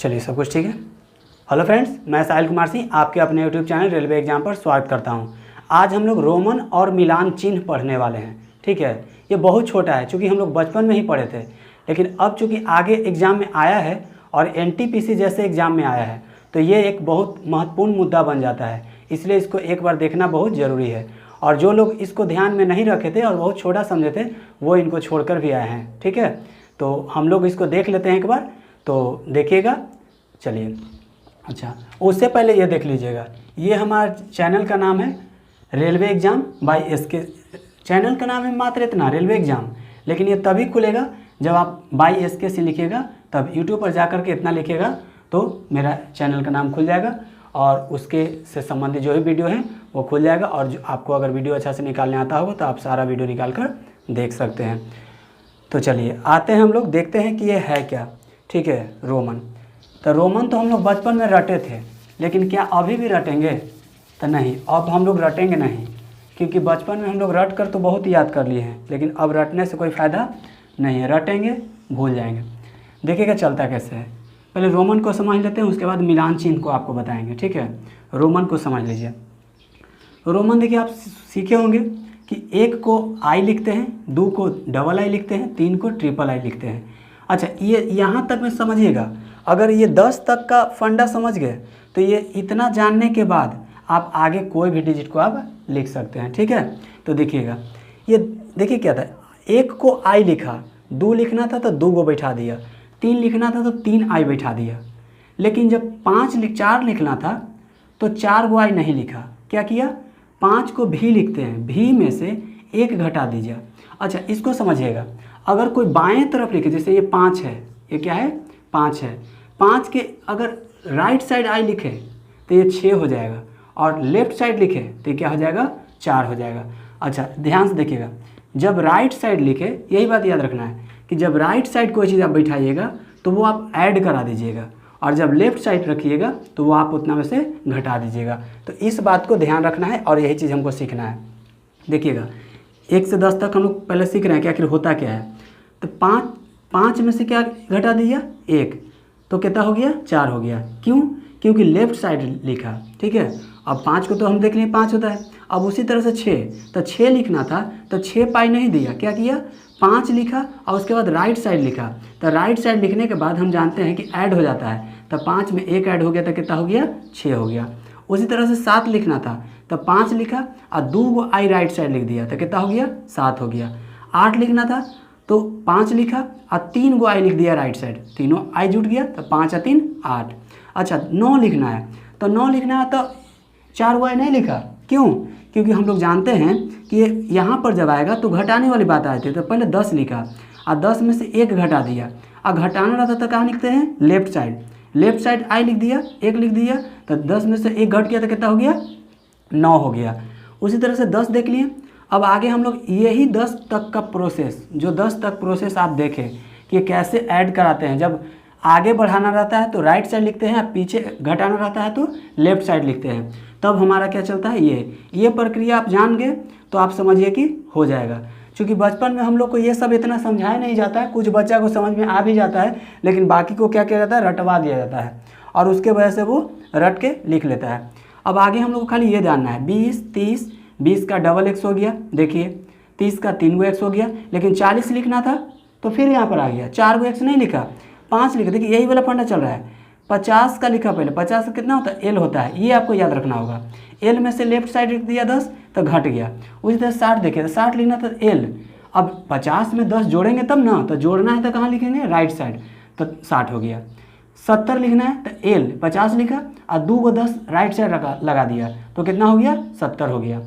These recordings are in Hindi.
चलिए सब कुछ ठीक है। हेलो फ्रेंड्स, मैं साहिल कुमार सिंह आपके अपने यूट्यूब चैनल रेलवे एग्जाम पर स्वागत करता हूं। आज हम लोग रोमन और मिलान चिन्ह पढ़ने वाले हैं। ठीक है, ये बहुत छोटा है चूँकि हम लोग बचपन में ही पढ़े थे, लेकिन अब चूँकि आगे एग्ज़ाम में आया है और एनटीपीसी जैसे एग्ज़ाम में आया है तो ये एक बहुत महत्वपूर्ण मुद्दा बन जाता है, इसलिए इसको एक बार देखना बहुत ज़रूरी है। और जो लोग इसको ध्यान में नहीं रखे थे और बहुत छोटा समझे थे वो इनको छोड़कर भी आए हैं। ठीक है, तो हम लोग इसको देख लेते हैं एक बार, तो देखिएगा। चलिए, अच्छा उससे पहले ये देख लीजिएगा, ये हमारे चैनल का नाम है railway exam by SK. Channel का नाम है मात्र इतना, रेलवे एग्ज़ाम, लेकिन ये तभी खुलेगा जब आप बाय एसके से लिखिएगा, तब यूट्यूब पर जा कर के इतना लिखिएगा तो मेरा चैनल का नाम खुल जाएगा और उसके से संबंधित जो भी वीडियो है वो खुल जाएगा। और जो आपको अगर वीडियो अच्छा से निकालने आता होगा तो आप सारा वीडियो निकाल कर देख सकते हैं। तो चलिए आते हैं, हम लोग देखते हैं कि ये है क्या। ठीक है, रोमन। तो रोमन तो हम लोग बचपन में रटे थे, लेकिन क्या अभी भी रटेंगे? तो नहीं, अब हम लोग रटेंगे नहीं, क्योंकि बचपन में हम लोग रट कर तो बहुत याद कर लिए हैं, लेकिन अब रटने से कोई फ़ायदा नहीं है, रटेंगे भूल जाएंगे। देखिएगा चलता कैसे है। पहले रोमन को समझ लेते हैं, उसके बाद मिलान चिन्ह को आपको बताएंगे। ठीक है, रोमन को समझ लीजिए। रोमन देखिए, आप सीखे होंगे कि 1 को आई लिखते हैं, 2 को डबल आई लिखते हैं, 3 को ट्रिपल आई लिखते हैं। अच्छा, ये यहाँ तक में समझिएगा। अगर ये 10 तक का फंडा समझ गए तो ये इतना जानने के बाद आप आगे कोई भी डिजिट को आप लिख सकते हैं। ठीक है, तो देखिएगा, ये देखिए क्या था, 1 को आई लिखा, 2 लिखना था तो 2 को बैठा दिया, 3 लिखना था तो 3 आई बैठा दिया। लेकिन जब 4 लिखना था तो 4 को आई नहीं लिखा, क्या किया, 5 को भी लिखते हैं, भी में से 1 घटा दीजिए। अच्छा, इसको समझिएगा, अगर कोई बाएं तरफ लिखे, जैसे ये 5 है, ये क्या है, 5 है, 5 के अगर राइट साइड आई लिखे तो ये 6 हो जाएगा, और लेफ्ट साइड लिखे तो ये क्या हो जाएगा, 4 हो जाएगा। अच्छा ध्यान से देखिएगा, जब राइट साइड लिखे, यही बात याद रखना है कि जब राइट साइड कोई चीज़ आप बैठाइएगा तो वो आप ऐड करा दीजिएगा, और जब लेफ्ट साइड रखिएगा तो वो आप उतना में से घटा दीजिएगा। तो इस बात को ध्यान रखना है और यही चीज़ हमको सीखना है। देखिएगा, 1 से 10 तक हम लोग पहले सीख रहे हैं कि आखिर होता क्या है। तो 5 में से क्या घटा दिया, 1, तो कितना हो गया, 4 हो गया। क्यों? क्योंकि लेफ्ट साइड लिखा। ठीक है, अब 5 को तो हम देख लिए 5 होता है। अब उसी तरह से 6, तो 6 लिखना था तो 6 पाई नहीं दिया, क्या किया, 5 लिखा और उसके बाद राइट साइड लिखा। तो राइट साइड लिखने के बाद हम जानते हैं कि ऐड हो जाता है, तो 5 में 1 ऐड हो गया तो कितना हो गया, 6 हो गया। उसी तरह से 7 लिखना था तो 5 लिखा और 2 को आई राइट साइड लिख दिया तो कितना हो गया, 7 हो गया। 8 लिखना था तो 5 लिखा और 3 को आई लिख दिया राइट साइड, तीनों आई जुट गया तो 5 और 3 8। अच्छा 9 लिखना है तो 9 लिखना है तो 4 को आई नहीं लिखा, क्यों? क्योंकि हम लोग जानते हैं कि यहाँ पर जब आएगा तो घटाने वाली बात आती है, तो पहले 10 लिखा और 10 में से 1 घटा दिया, और घटाना रहता तो कहाँ लिखते हैं, left side. Left side I लिख दिया, 1 लिख दिया, तो 10 में से 1 घट गया तो कितना हो गया, 9 हो गया। उसी तरह से 10 देख लिए। अब आगे हम लोग यही 10 तक का प्रोसेस, जो 10 तक प्रोसेस आप देखें कि कैसे ऐड कराते हैं। जब आगे बढ़ाना रहता है तो राइट साइड लिखते हैं, पीछे घटाना रहता है तो लेफ्ट साइड लिखते हैं, तब हमारा क्या चलता है, ये प्रक्रिया आप जान गए तो आप समझिए कि हो जाएगा। क्योंकि बचपन में हम लोग को ये सब इतना समझाया नहीं जाता है, कुछ बच्चा को समझ में आ भी जाता है, लेकिन बाकी को क्या किया जाता है, रटवा दिया जाता है, और उसके वजह से वो रट के लिख लेता है। अब आगे हम लोग को खाली ये जानना है, 20 30, 20 का डबल x हो गया, देखिए 30 का 3 x हो गया, लेकिन 40 लिखना था तो फिर यहाँ पर आ गया, 4 x नहीं लिखा, 5 लिखा। देखिए यही वाला फंडा चल रहा है। 50 का लिखा पहले, 50 का कितना होता है, L होता है, ये आपको याद रखना होगा। L में से लेफ्ट साइड लिख दिया 10 तो घट गया। उसी तरह 60 देखिए, तो 60 लिखना था L, अब 50 में 10 जोड़ेंगे तब ना, तो जोड़ना है तो कहाँ लिखेंगे, राइट साइड, तो 60 हो गया। 70 लिखना है तो L 50 लिखा और 2 को 10 राइट साइड लगा दिया तो कितना हो गया, 70 हो गया।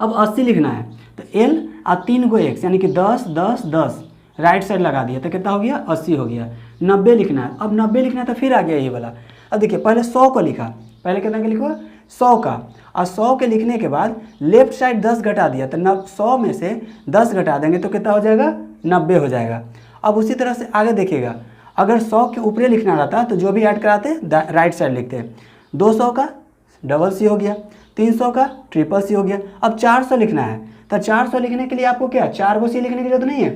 अब 80 लिखना है तो L और 3 को x, यानी कि 10 10 10 राइट साइड लगा दिया तो कितना हो गया, 80 हो गया। 90 लिखना है, अब 90 लिखना है तो फिर आ गया ये वाला। अब देखिए पहले 100 को लिखा, पहले कितना का लिखो, 100 का, और 100 के लिखने के बाद लेफ्ट साइड 10 घटा दिया तो 100 में से 10 घटा देंगे तो कितना हो जाएगा, 90 हो जाएगा। अब उसी तरह से आगे देखिएगा, अगर 100 के ऊपर लिखना रहता तो जो भी ऐड कराते राइट साइड लिखते हैं। 200 का डबल सी हो गया, 300 का ट्रिपल सी हो गया। अब 400 लिखना है तो 400 लिखने के लिए आपको क्या, 4 को सी लिखने की जरूरत नहीं है,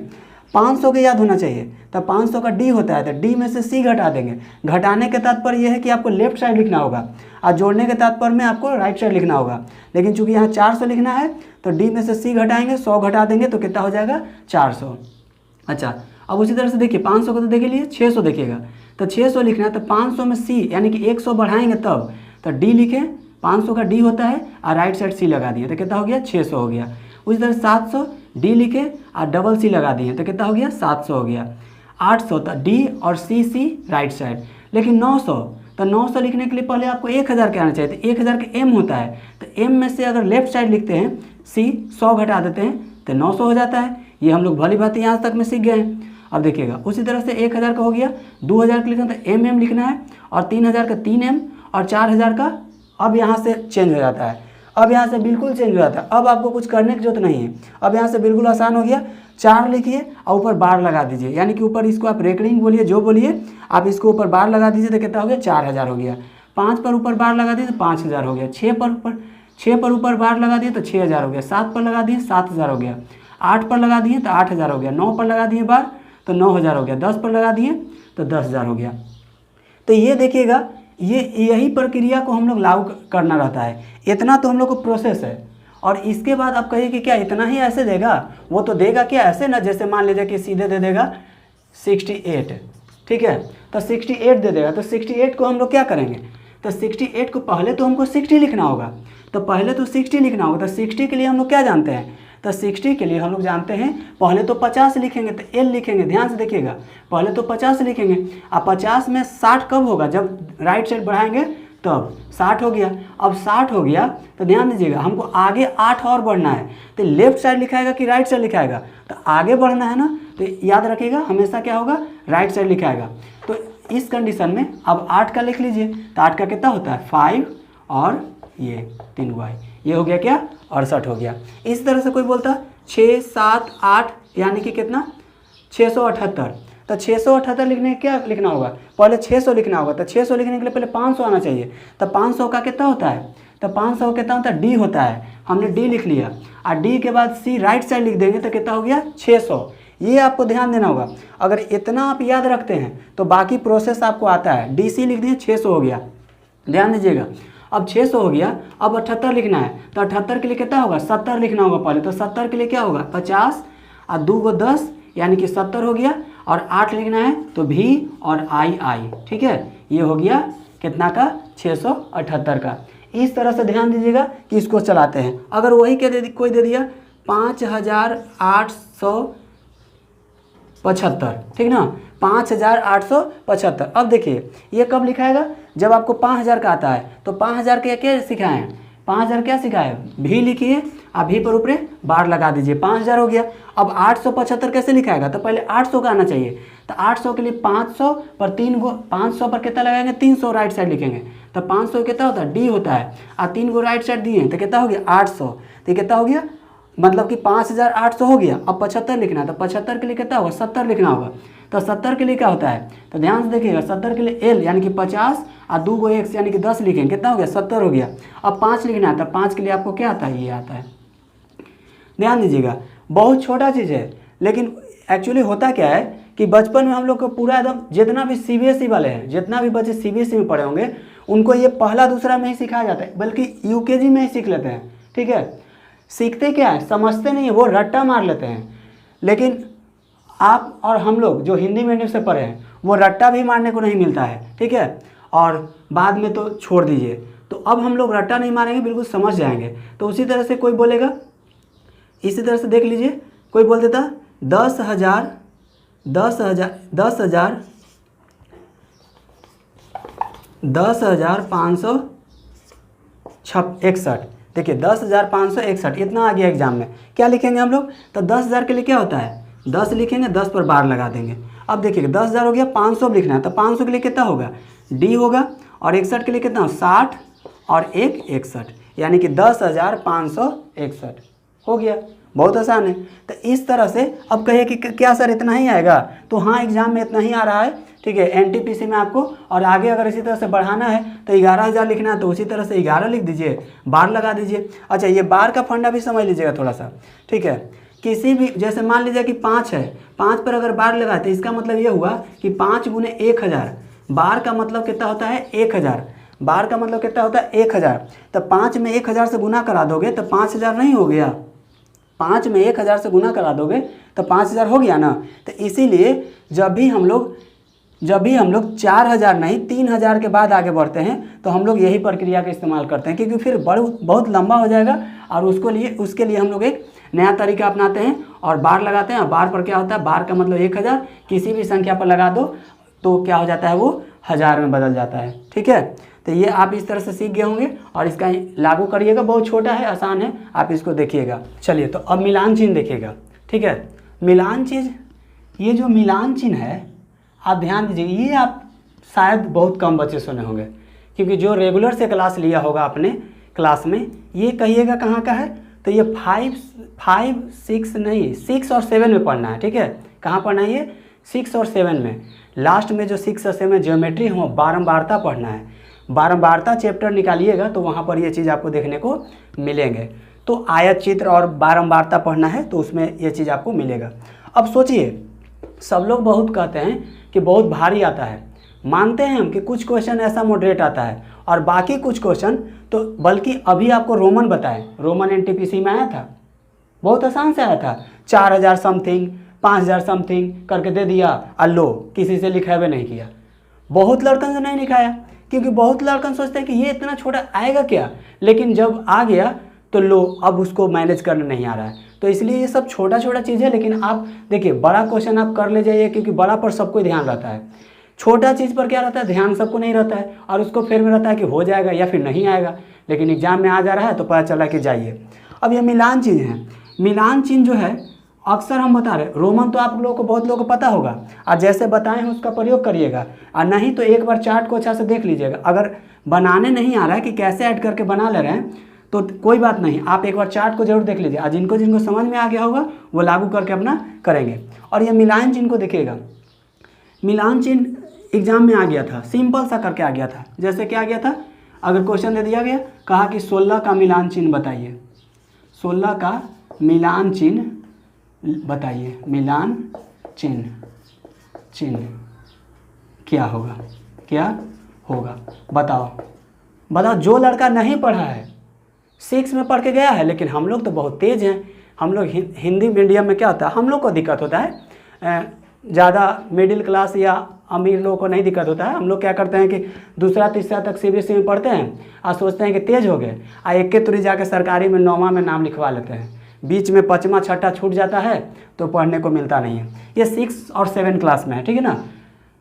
500 के याद होना चाहिए, तो 500 का डी होता है, तो डी में से सी घटा देंगे। घटाने के तात्पर्य यह है कि आपको लेफ्ट साइड लिखना होगा, और जोड़ने के तात्पर्य में आपको राइट साइड लिखना होगा। लेकिन चूंकि यहाँ 400 लिखना है तो डी में से सी घटाएंगे, 100 घटा देंगे तो कितना हो जाएगा 400। अच्छा, अब उसी तरह से देखिए 500 को तो देख लिए, 600 देखिएगा, तो 600 लिखना है, तो 500 में सी यानी कि 100 बढ़ाएंगे तब, तो डी लिखें, 500 का डी होता है और राइट साइड सी लगा दिए तो कितना हो गया 600 हो गया। उसी तरह 700 डी लिखे और डबल सी लगा दिए तो कितना हो गया 700 हो गया। 800 तो डी और सी राइट साइड। लेकिन 900, तो 900 लिखने के लिए पहले आपको 1000 के आना चाहिए, तो 1000 के एम होता है, तो एम में से अगर लेफ्ट साइड लिखते हैं सी 100 घटा देते हैं तो 900 हो जाता है। ये हम लोग भली बात यहाँ तक में सीख गए हैं। अब देखिएगा उसी तरह से 1000 का हो गया, 2000 का लिखना तो एम लिखना है, और 3000 का 3M, और 4000 का अब यहाँ से चेंज हो जाता है, अब यहाँ से बिल्कुल चेंज हो जाता है। अब आपको कुछ करने की जरूरत नहीं है, अब यहाँ से बिल्कुल आसान हो गया। 4 लिखिए और ऊपर बार लगा दीजिए, यानी कि ऊपर इसको आप रेकरिंग बोलिए जो बोलिए, आप इसको ऊपर बार लगा दीजिए तो कितना हो गया 4000 हो गया। 5 पर ऊपर बार लगा दिए तो 5000 हो गया। 6 पर ऊपर बार लगा दिए तो 6000 हो गया। 7 पर लगा दिए 7000 हो गया। 8 पर लगा दिए तो 8000 हो गया। 9 पर लगा दिए बार तो 9000 हो गया। 10 पर लगा दिए तो 10000 हो गया। तो ये देखिएगा, यही प्रक्रिया को हम लोग लागू करना रहता है। इतना तो हम लोग को प्रोसेस है, और इसके बाद आप कहिए कि क्या इतना ही ऐसे देगा, वो तो देगा क्या ऐसे ना, जैसे मान लीजिए कि सीधे दे देगा 68, ठीक है, तो 68 दे देगा, तो 68 को हम लोग क्या करेंगे, तो 68 को पहले तो हमको 60 लिखना होगा, तो पहले तो 60 लिखना होगा। तो 60 के लिए हम लोग क्या जानते हैं, तो 60 के लिए हम लोग जानते हैं पहले तो 50 लिखेंगे, तो एल लिखेंगे, ध्यान से देखिएगा, पहले तो 50 लिखेंगे, अब 50 में 60 कब होगा, जब राइट साइड बढ़ाएंगे तब 60 हो गया। अब 60 हो गया तो ध्यान दीजिएगा, हमको आगे 8 और बढ़ना है, तो लेफ्ट साइड लिखाएगा कि राइट साइड लिखाएगा, तो आगे बढ़ना है ना, तो याद रखिएगा हमेशा क्या होगा, राइट साइड लिखाएगा। तो इस कंडीशन में अब 8 का लिख लीजिए, तो 8 का कितना होता है 5 और ये 3 y, ये हो गया क्या 68 हो गया। इस तरह से कोई बोलता 6 7 8 यानी कि कितना 678, तो 678 लिखने क्या लिखना होगा, पहले 600 लिखना होगा, तो 600 लिखने के लिए पहले 500 आना चाहिए, तो 500 का कितना होता है, तो 500 कितना होता है डी होता है, हमने डी लिख लिया, और डी के बाद सी राइट साइड लिख देंगे तो कितना हो गया 600। ये आपको ध्यान देना होगा, अगर इतना आप याद रखते हैं तो बाकी प्रोसेस आपको आता है। डी सी लिख दिए 600 हो गया, ध्यान दीजिएगा। अब 600 हो गया, अब 78 लिखना है, तो 78 के लिए कितना होगा 70 लिखना होगा पहले, तो 70 के लिए क्या होगा 50 और 2 को 10 यानी कि 70 हो गया, और 8 लिखना है तो भी और आई, ठीक है, ये हो गया कितना का 678 का। इस तरह से ध्यान दीजिएगा कि इसको चलाते हैं। अगर वही कोई दे दिया 5875, ठीक ना, 5875। अब देखिए ये कब लिखाएगा, जब आपको 5000 का आता है, तो 5000 के क्या सिखाएं, 5000 क्या सिखाए भी लिखिए, अब भी पर ऊपर बार लगा दीजिए, 5000 हो गया। अब 875 कैसे लिखाएगा, तो पहले 800 का आना चाहिए, तो 800 के लिए 500 पर 3 गो, 500 पर कितना लगाएंगे 300 राइट साइड लिखेंगे, तो 500 कितना होता है डी होता है, और 3 गो राइट साइड दिए तो कितना हो गया 800, तो कितना हो गया मतलब कि 5800 हो गया। अब 75 लिखना है, तो 75 के लिए कितना होगा 70 लिखना होगा, तो 70 के लिए क्या होता है, तो ध्यान से देखिएगा 70 के लिए एल यानी कि 50 और 2 गो एक्स यानी कि 10 लिखेंगे, कितना हो गया 70 हो गया। अब 5 लिखना है, तो 5 के लिए आपको क्या आता है, ये आता है। ध्यान दीजिएगा बहुत छोटा चीज़ है, लेकिन एक्चुअली होता क्या है कि बचपन में हम लोग को पूरा एकदम, जितना भी CBSE वाले हैं, जितना भी बच्चे CBSE में पढ़े होंगे, उनको ये पहला दूसरा में ही सिखाया जाता है, बल्कि UKG में ही सीख लेते हैं, ठीक है। सीखते क्या है, समझते नहीं है, वो रट्टा मार लेते हैं। लेकिन आप और हम लोग जो हिंदी मीडियम से पढ़े हैं, वो रट्टा भी मारने को नहीं मिलता है, ठीक है, और बाद में तो छोड़ दीजिए। तो अब हम लोग रट्टा नहीं मारेंगे, बिल्कुल समझ जाएंगे। तो उसी तरह से कोई बोलेगा, इसी तरह से देख लीजिए, कोई बोल देता 10,561, देखिए 10,561 इतना आ गया एग्जाम में। क्या लिखेंगे हम लोग, तो 10,000 के लिए क्या होता है 10 लिखेंगे, 10 पर बार लगा देंगे। अब देखिए 10,000 हो गया, 500 लिखना है, तो 500 के लिए कितना होगा डी होगा, और 61 के लिए कितना 60 और 1 61, यानी कि 10,561 हो गया। बहुत आसान है। तो इस तरह से अब कहिए कि क्या सर इतना ही आएगा, तो हाँ एग्जाम में इतना ही आ रहा है, ठीक है, NTPC में आपको। और आगे अगर इसी तरह से बढ़ाना है तो 11,000 लिखना है, तो उसी तरह से 11 लिख दीजिए, बार लगा दीजिए। अच्छा ये बार का फंडा भी समझ लीजिएगा थोड़ा सा, ठीक है। किसी भी, जैसे मान लीजिए कि 5 है, 5 पर अगर बार लगाते हैं, इसका मतलब ये हुआ कि 5 गुने 1000, बार का मतलब कितना होता है 1000, बार का मतलब कितना होता है 1000। तो 5 में 1000 से गुना करा दोगे तो 5000 नहीं हो गया, 5 में 1000 से गुना करा दोगे तो 5000 हो गया ना। तो इसीलिए जब भी हम लोग 4000 नहीं 3000 के बाद आगे बढ़ते हैं तो हम लोग यही प्रक्रिया का इस्तेमाल करते हैं, क्योंकि फिर बहुत लंबा हो जाएगा और उसके लिए हम लोग एक नया तरीका अपनाते हैं और बार लगाते हैं। बार पर क्या होता है, बार का मतलब 1000, किसी भी संख्या पर लगा दो तो क्या हो जाता है, वो 1000 में बदल जाता है। ठीक है, तो ये आप इस तरह से सीख गए होंगे और इसका लागू करिएगा, बहुत छोटा है, आसान है, आप इसको देखिएगा। चलिए तो अब मिलान चिन्ह देखिएगा। ठीक है, मिलान चिन्ह, ये जो मिलान चिन्ह है आप ध्यान दीजिए, ये आप शायद बहुत कम बच्चे सुने होंगे, क्योंकि जो रेगुलर से क्लास लिया होगा आपने क्लास में, ये कहिएगा कहाँ का है, तो ये 5, 6 नहीं, 6 और 7 में पढ़ना है। ठीक है, कहाँ पढ़ना है, ये 6 और 7 में, लास्ट में जो 6 और 7 ज्योमेट्री हो, बारंबारता पढ़ना है। बारंबारता चैप्टर निकालिएगा तो वहाँ पर ये चीज़ आपको देखने को मिलेंगे। तो आयत चित्र और बारंबारता पढ़ना है तो उसमें ये चीज़ आपको मिलेगा। अब सोचिए, सब लोग बहुत कहते हैं कि बहुत भारी आता है, मानते हैं हम कि कुछ क्वेश्चन ऐसा मॉडरेट आता है और बाकी कुछ क्वेश्चन तो, बल्कि अभी आपको रोमन बताएं, रोमन एनटीपीसी में आया था, बहुत आसान से आया था, 4000 समथिंग 5000 समथिंग करके दे दिया, लो किसी से लिखावे नहीं किया, बहुत लड़कन से नहीं लिखाया, क्योंकि बहुत लड़कन सोचते हैं कि ये इतना छोटा आएगा क्या, लेकिन जब आ गया तो लो अब उसको मैनेज करने नहीं आ रहा है। तो इसलिए ये सब छोटा छोटा चीज़ है, लेकिन आप देखिए बड़ा क्वेश्चन आप कर ले जाइए, क्योंकि बड़ा पर सबको ध्यान रहता है, छोटा चीज़ पर क्या रहता है, ध्यान सबको नहीं रहता है और उसको फिर में रहता है कि हो जाएगा या फिर नहीं आएगा, लेकिन एग्जाम में आ जा रहा है तो पता चला कि जाइए। अब ये मिलान चिन्ह है, मिलान चिन्ह जो है अक्सर हम बता रहे, रोमन तो आप लोगों को बहुत लोगों को पता होगा और जैसे बताएं हैं उसका प्रयोग करिएगा, और नहीं तो एक बार चार्ट को अच्छा से देख लीजिएगा। अगर बनाने नहीं आ रहा है कि कैसे ऐड करके बना ले रहे हैं तो कोई बात नहीं, आप एक बार चार्ट को जरूर देख लीजिए, और जिनको जिनको समझ में आ गया होगा वो लागू करके अपना करेंगे। और ये मिलान चिन्ह को देखिएगा, मिलान चिन्ह एग्जाम में आ गया था, सिंपल सा करके आ गया था। जैसे क्या आ गया था, अगर क्वेश्चन दे दिया गया, कहा कि 16 का मिलान चिन्ह बताइए, 16 का मिलान चिन्ह बताइए, मिलान चिन्ह क्या होगा, क्या होगा, बताओ। जो लड़का नहीं पढ़ा है, 6 में पढ़ के गया है, लेकिन हम लोग तो बहुत तेज़ हैं, हम लोग हिंदी मीडियम में क्या होता है, हम लोग को दिक्कत होता है, ज़्यादा मिडिल क्लास या अमीर लोगों को नहीं दिक्कत होता है। हम लोग क्या करते हैं कि दूसरा तीसरा तक सीबीएसई में पढ़ते हैं और सोचते हैं कि तेज़ हो गए, और एक के तुरी जाके सरकारी में 9वां में नाम लिखवा लेते हैं, बीच में 5वां 6ठा छूट जाता है तो पढ़ने को मिलता नहीं है। ये 6 और 7 क्लास में है, ठीक है ना।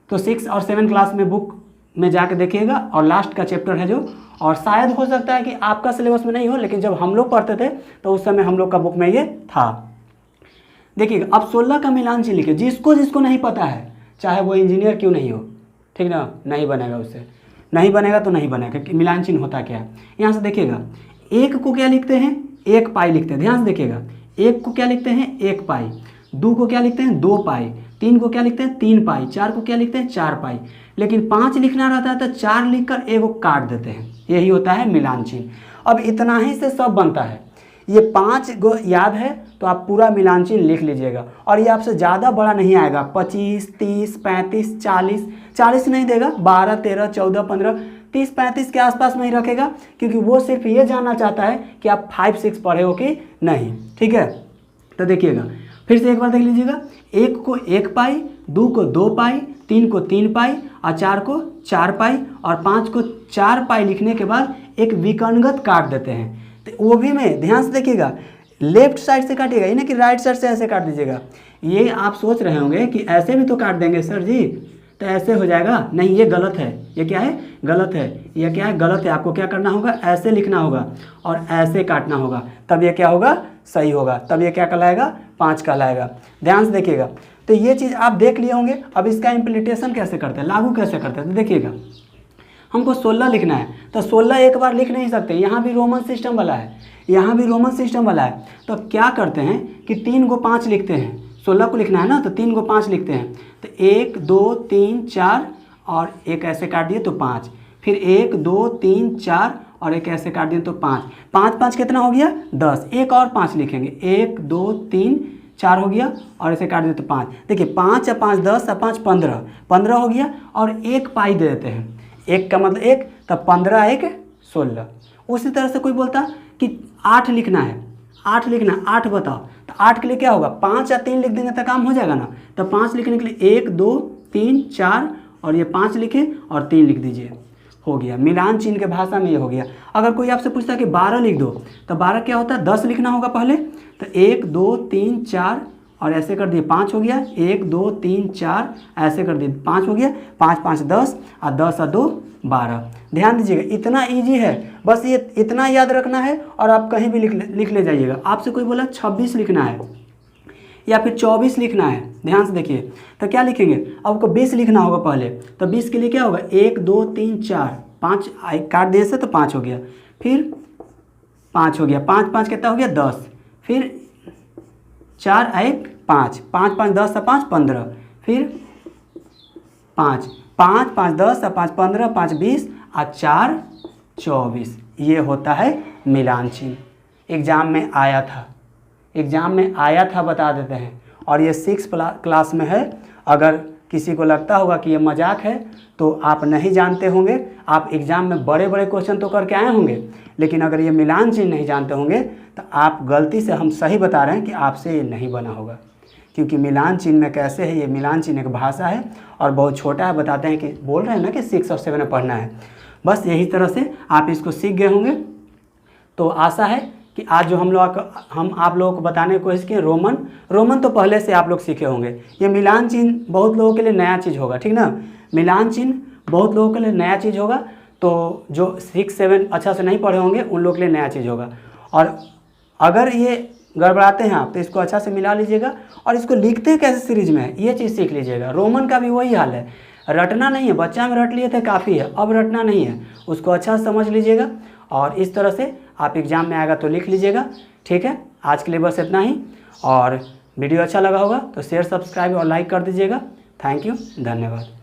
तो 6 और 7 क्लास में बुक में जाके देखिएगा, और लास्ट का चैप्टर है जो, और शायद हो सकता है कि आपका सिलेबस में नहीं हो, लेकिन जब हम लोग पढ़ते थे तो उस समय हम लोग का बुक में ये था। देखिए अब 16 का मिलान चिन्ह लिखिए, जिसको नहीं पता है, चाहे वो इंजीनियर क्यों नहीं हो, ठीक ना, नहीं बनेगा, उससे नहीं बनेगा तो नहीं बनेगा कि मिलान चिन्ह होता क्या है। यहाँ से देखिएगा, 1 को क्या लिखते हैं, 1 पाई लिखते हैं, ध्यान से देखिएगा, 1 को क्या लिखते हैं 1 पाई, 2 को क्या लिखते हैं 2 पाई, 3 को क्या लिखते हैं 3 पाई, 4 को क्या लिखते हैं 4 पाई, लेकिन 5 लिखना रहता है तो 4 लिखकर 1 को काट देते हैं, यही होता है मिलान चिन्ह। अब इतना ही से सब बनता है, ये 5 गो याद है तो आप पूरा मिलान चिन्ह लिख लीजिएगा, और ये आपसे ज़्यादा बड़ा नहीं आएगा, 25, 30, 35, 40 नहीं देगा, 12, 13, 14, 15, 30, 35 के आसपास में ही रखेगा, क्योंकि वो सिर्फ ये जानना चाहता है कि आप 5, 6 पढ़े हो कि नहीं, ठीक है। तो देखिएगा फिर से एक बार देख लीजिएगा, 1 को 1 पाई, 2 को 2 पाई, 3 को 3 पाई, और 4 को 4 पाई, और 5 को 4 पाई लिखने के बाद एक विकर्णगत काट देते हैं। तो वो भी में ध्यान से देखिएगा, लेफ्ट साइड से काटिएगा, ये ना कि राइट साइड से ऐसे काट दीजिएगा। ये आप सोच रहे होंगे कि ऐसे भी तो काट देंगे सर जी, तो ऐसे हो जाएगा, नहीं, ये गलत है, ये क्या है, गलत है, ये क्या है, गलत है। आपको क्या करना होगा, ऐसे लिखना होगा और ऐसे काटना होगा, तब ये क्या होगा, सही होगा, तब ये क्या कहलाएगा, 5 कहलाएगा। ध्यान से देखिएगा, तो ये चीज़ आप देख लिए होंगे। अब इसका इम्प्लीमेंटेशन कैसे करते हैं, लागू कैसे करते हैं, तो देखिएगा, हमको 16 लिखना है, तो 16 एक बार लिख नहीं सकते, यहाँ भी रोमन सिस्टम वाला है, यहाँ भी रोमन सिस्टम वाला है। तो क्या करते हैं कि 3 को 5 लिखते हैं, 16 को लिखना है ना, तो 3 को 5 लिखते हैं, तो 1, 2, 3, 4 और एक ऐसे काट दिए तो 5, फिर 1, 2, 3, 4 और एक ऐसे काट दिए तो 5, 5 5 कितना हो गया 10, एक और 5 लिखेंगे, 1 2 3 4 हो गया और ऐसे काट दिए तो 5। देखिए 5 और 5 10 और 5 15, 15 हो गया और एक पाई दे देते हैं, एक का मतलब एक, तब 15 1 16। उसी तरह से कोई बोलता कि 8 लिखना है, 8 लिखना है, 8 बताओ, तो 8 के लिए क्या होगा, 5 या 3 लिख देंगे तो काम हो जाएगा ना। तो 5 लिखने के लिए 1 2 3 4 और ये 5 लिखे और 3 लिख दीजिए, हो गया। मिलान चिन्ह के भाषा में ये हो गया। अगर कोई आपसे पूछता है कि 12 लिख दो, तो 12 क्या होता है, 10 लिखना होगा पहले, तो 1 2 3 4 और ऐसे कर दिए 5 हो गया, 1 2 3 4 ऐसे कर दिए 5 हो गया, 5 5 10 और 10 और 2 12। ध्यान दीजिएगा, इतना इजी है, बस ये इतना याद रखना है और आप कहीं भी लिख ले जाइएगा। आपसे कोई बोला 26 लिखना है या फिर 24 लिखना है, ध्यान से देखिए, तो क्या लिखेंगे, आपको 20 लिखना होगा पहले, तो 20 के लिए क्या होगा, 1 2 3 4 5 काट दिए से तो 5 हो गया, फिर 5 हो गया, 5 5 कितना हो गया 10, फिर 4 1 5, 5 5 10 और 5 15, फिर 5 5 5 10 और 5 15, 5 20 और 4 24। ये होता है मिलान चिन्ह। एग्जाम में आया था, एग्ज़ाम में आया था बता देते हैं। और ये 6 क्लास में है। अगर किसी को लगता होगा कि ये मजाक है तो आप नहीं जानते होंगे, आप एग्ज़ाम में बड़े बड़े क्वेश्चन तो करके आए होंगे, लेकिन अगर ये मिलान चिन्ह नहीं जानते होंगे तो आप गलती से, हम सही बता रहे हैं कि आपसे ये नहीं बना होगा, क्योंकि मिलान चिन्ह में कैसे है, ये मिलान चिन्ह एक भाषा है और बहुत छोटा है। बताते हैं कि बोल रहे हैं ना कि 6 और 7 में पढ़ना है, बस यही तरह से आप इसको सीख गए होंगे। तो आशा है कि आज जो हम आप लोगों को बताने की कोशिश किए, रोमन तो पहले से आप लोग सीखे होंगे। ये मिलान चिन्ह बहुत लोगों के लिए नया चीज़ होगा, ठीक ना। मिलान चिन्ह बहुत लोगों के लिए नया चीज़ होगा, तो जो 6 7 अच्छा से नहीं पढ़े होंगे उन लोगों के लिए नया चीज़ होगा। और अगर ये गड़बड़ाते हैं आप तो इसको अच्छा से मिला लीजिएगा और इसको लिखते कैसे सीरीज में है ये चीज़ सीख लीजिएगा। रोमन का भी वही हाल है, रटना नहीं है, बच्चा में रट लिए थे काफ़ी है, अब रटना नहीं है, उसको अच्छा से समझ लीजिएगा और इस तरह से आप एग्ज़ाम में आएगा तो लिख लीजिएगा। ठीक है, आज के लिए बस इतना ही। और वीडियो अच्छा लगा होगा तो शेयर, सब्सक्राइब और लाइक कर दीजिएगा। थैंक यू, धन्यवाद।